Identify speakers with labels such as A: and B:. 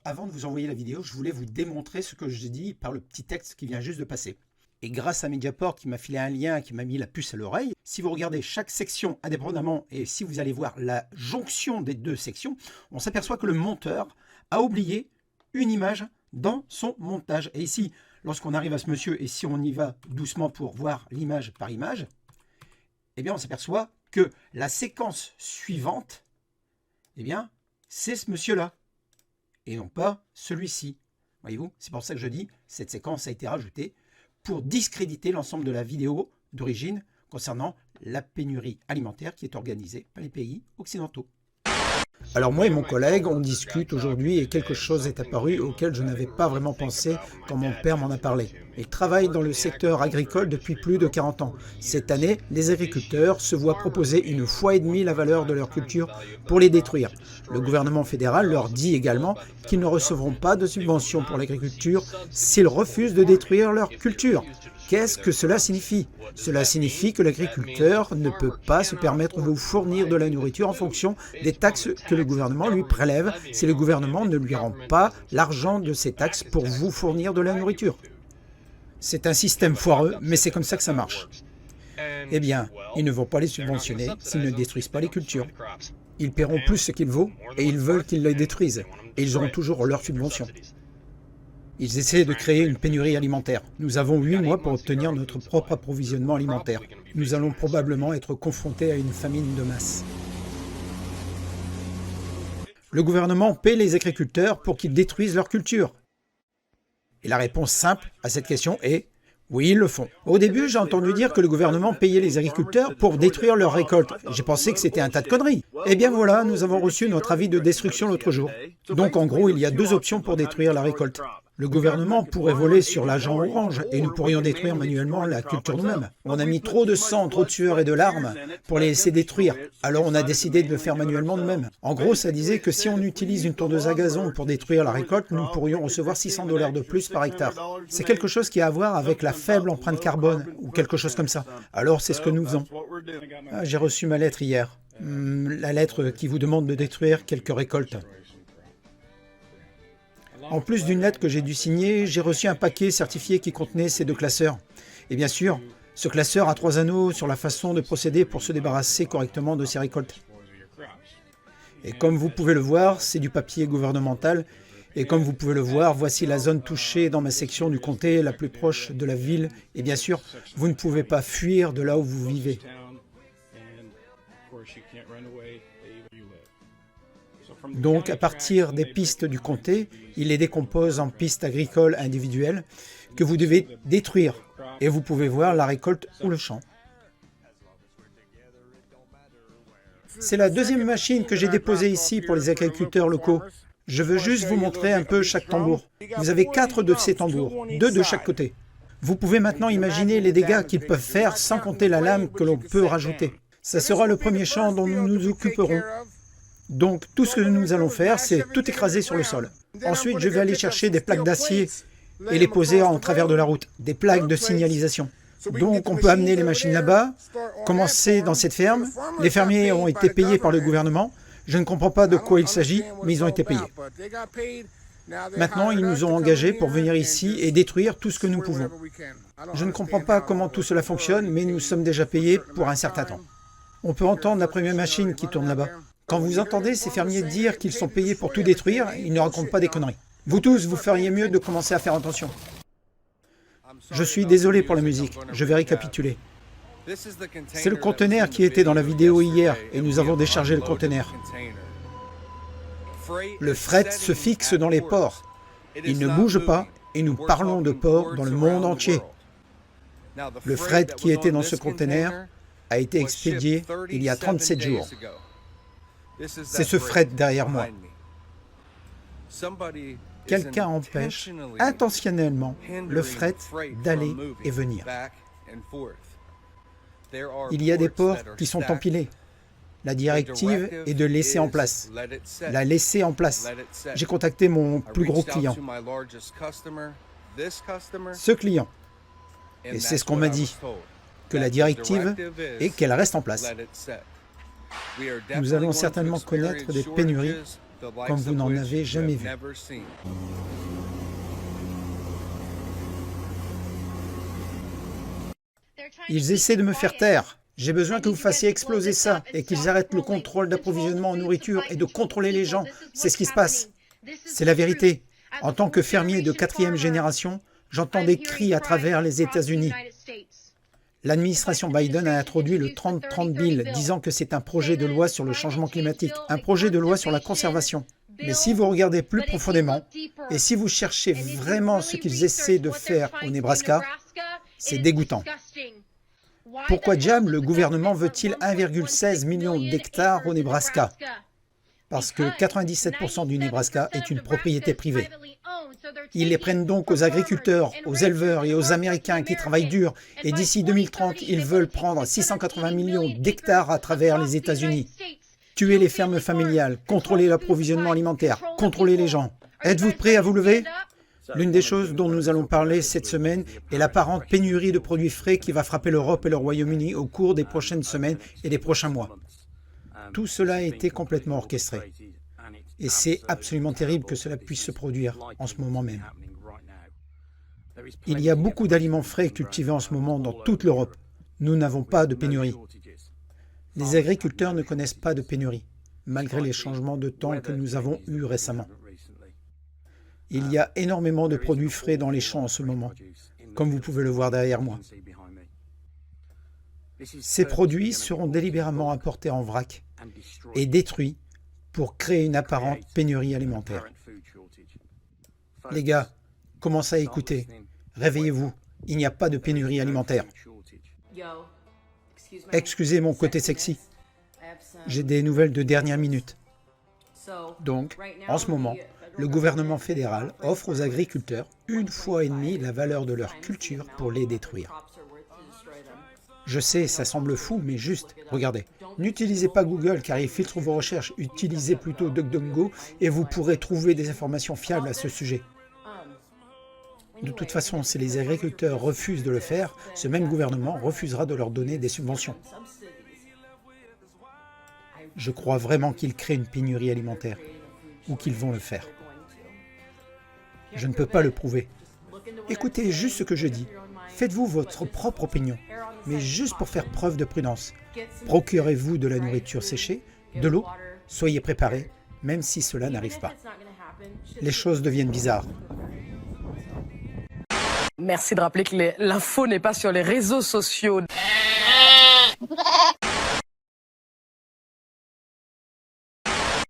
A: avant de vous envoyer la vidéo, je voulais vous démontrer ce que j'ai dit par le petit texte qui vient juste de passer. Et grâce à Mediaport qui m'a filé un lien, qui m'a mis la puce à l'oreille, si vous regardez chaque section indépendamment et si vous allez voir la jonction des deux sections, on s'aperçoit que le monteur a oublié une image dans son montage. Et ici, lorsqu'on arrive à ce monsieur et si on y va doucement pour voir l'image par image, eh bien on s'aperçoit que la séquence suivante, eh bien, c'est ce monsieur-là et non pas celui-ci. Voyez-vous, c'est pour ça que je dis, cette séquence a été rajoutée pour discréditer l'ensemble de la vidéo d'origine concernant la pénurie alimentaire qui est organisée par les pays occidentaux. Alors moi et mon collègue, on discute aujourd'hui et quelque chose est apparu auquel je n'avais pas vraiment pensé quand mon père m'en a parlé. Il travaille dans le secteur agricole depuis plus de 40 ans. Cette année, les agriculteurs se voient proposer 1,5 fois la valeur de leur culture pour les détruire. Le gouvernement fédéral leur dit également qu'ils ne recevront pas de subventions pour l'agriculture s'ils refusent de détruire leur culture. Qu'est-ce que cela signifie? Cela signifie que l'agriculteur ne peut pas se permettre de vous fournir de la nourriture en fonction des taxes que le gouvernement lui prélève si le gouvernement ne lui rend pas l'argent de ces taxes pour vous fournir de la nourriture. C'est un système foireux, mais c'est comme ça que ça marche. Eh bien, ils ne vont pas les subventionner s'ils ne détruisent pas les cultures. Ils paieront plus ce qu'il vaut et ils veulent qu'ils les détruisent. Et ils auront toujours leur subvention. Ils essaient de créer une pénurie alimentaire. Nous avons 8 mois pour obtenir notre propre approvisionnement alimentaire. Nous allons probablement être confrontés à une famine de masse. Le gouvernement paie les agriculteurs pour qu'ils détruisent leur culture. Et la réponse simple à cette question est oui, ils le font. Au début, j'ai entendu dire que le gouvernement payait les agriculteurs pour détruire leurs récoltes. J'ai pensé que c'était un tas de conneries. Eh bien voilà, nous avons reçu notre avis de destruction l'autre jour. Donc en gros, il y a 2 options pour détruire la récolte. Le gouvernement pourrait voler sur l'agent orange et nous pourrions détruire manuellement la culture nous-mêmes. On a mis trop de sang, trop de sueur et de larmes pour les laisser détruire. Alors on a décidé de le faire manuellement nous-mêmes. En gros, ça disait que si on utilise une tondeuse à gazon pour détruire la récolte, nous pourrions recevoir $600 de plus par hectare. C'est quelque chose qui a à voir avec la faible empreinte carbone ou quelque chose comme ça. Alors c'est ce que nous faisons. J'ai reçu ma lettre hier. La lettre qui vous demande de détruire quelques récoltes. En plus d'une lettre que j'ai dû signer, j'ai reçu un paquet certifié qui contenait ces 2 classeurs. Et bien sûr, ce classeur a 3 anneaux sur la façon de procéder pour se débarrasser correctement de ces récoltes. Et comme vous pouvez le voir, c'est du papier gouvernemental. Et comme vous pouvez le voir, voici la zone touchée dans ma section du comté, la plus proche de la ville. Et bien sûr, vous ne pouvez pas fuir de là où vous vivez. Donc, à partir des pistes du comté, il les décompose en pistes agricoles individuelles que vous devez détruire. Et vous pouvez voir la récolte ou le champ. C'est la 2e machine que j'ai déposée ici pour les agriculteurs locaux. Je veux juste vous montrer un peu chaque tambour. Vous avez 4 de ces tambours, 2 de chaque côté. Vous pouvez maintenant imaginer les dégâts qu'ils peuvent faire sans compter la lame que l'on peut rajouter. Ça sera le premier champ dont nous nous occuperons. Donc tout ce que nous allons faire, c'est tout écraser sur le sol. Ensuite, je vais aller chercher des plaques d'acier et les poser en travers de la route, des plaques de signalisation. Donc on peut amener les machines là-bas, commencer dans cette ferme. Les fermiers ont été payés par le gouvernement. Je ne comprends pas de quoi il s'agit, mais ils ont été payés. Maintenant, ils nous ont engagés pour venir ici et détruire tout ce que nous pouvons. Je ne comprends pas comment tout cela fonctionne, mais nous sommes déjà payés pour un certain temps. On peut entendre la première machine qui tourne là-bas. Quand vous entendez ces fermiers dire qu'ils sont payés pour tout détruire, ils ne racontent pas des conneries. Vous tous, vous feriez mieux de commencer à faire attention. Je suis désolé pour la musique, je vais récapituler. C'est le conteneur qui était dans la vidéo hier et nous avons déchargé le conteneur. Le fret se fixe dans les ports. Il ne bouge pas et nous parlons de ports dans le monde entier. Le fret qui était dans ce conteneur a été expédié il y a 37 jours. C'est ce fret derrière moi. Quelqu'un empêche intentionnellement le fret d'aller et venir. Il y a des ports qui sont empilés. La directive est de laisser en place. La laisser en place. J'ai contacté mon plus gros client. Ce client. Et c'est ce qu'on m'a dit. Que la directive est qu'elle reste en place. Nous allons certainement connaître des pénuries comme vous n'en avez jamais vu. Ils essaient de me faire taire. J'ai besoin que vous fassiez exploser ça et qu'ils arrêtent le contrôle d'approvisionnement en nourriture et de contrôler les gens. C'est ce qui se passe. C'est la vérité. En tant que fermier de 4e génération, j'entends des cris à travers les États-Unis. L'administration Biden a introduit le 30-30 Bill, disant que c'est un projet de loi sur le changement climatique, un projet de loi sur la conservation. Mais si vous regardez plus profondément, et si vous cherchez vraiment ce qu'ils essaient de faire au Nebraska, c'est dégoûtant. Pourquoi diable le gouvernement veut-il 1,16 million d'hectares au Nebraska? Parce que 97% du Nebraska est une propriété privée. Ils les prennent donc aux agriculteurs, aux éleveurs et aux Américains qui travaillent dur. Et d'ici 2030, ils veulent prendre 680 millions d'hectares à travers les États-Unis. Tuer les fermes familiales, contrôler l'approvisionnement alimentaire, contrôler les gens. Êtes-vous prêts à vous lever? L'une des choses dont nous allons parler cette semaine est l'apparente pénurie de produits frais qui va frapper l'Europe et le Royaume-Uni au cours des prochaines semaines et des prochains mois. Tout cela a été complètement orchestré. Et c'est absolument terrible que cela puisse se produire en ce moment même. Il y a beaucoup d'aliments frais cultivés en ce moment dans toute l'Europe. Nous n'avons pas de pénurie. Les agriculteurs ne connaissent pas de pénurie, malgré les changements de temps que nous avons eus récemment. Il y a énormément de produits frais dans les champs en ce moment, comme vous pouvez le voir derrière moi. Ces produits seront délibérément apportés en vrac et détruits pour créer une apparente pénurie alimentaire. Les gars, commencez à écouter. Réveillez-vous, il n'y a pas de pénurie alimentaire. Excusez mon côté sexy. J'ai des nouvelles de dernière minute. Donc, en ce moment, le gouvernement fédéral offre aux agriculteurs 1,5 fois la valeur de leur culture pour les détruire. Je sais, ça semble fou, mais juste, regardez. N'utilisez pas Google car il filtre vos recherches. Utilisez plutôt DuckDuckGo et vous pourrez trouver des informations fiables à ce sujet. De toute façon, si les agriculteurs refusent de le faire, ce même gouvernement refusera de leur donner des subventions. Je crois vraiment qu'ils créent une pénurie alimentaire, ou qu'ils vont le faire. Je ne peux pas le prouver. Écoutez juste ce que je dis. Faites-vous votre propre opinion, mais juste pour faire preuve de prudence. Procurez-vous de la nourriture séchée, de l'eau, soyez préparés, même si cela n'arrive pas. Les choses deviennent bizarres.
B: Merci de rappeler que l'info n'est pas sur les réseaux sociaux.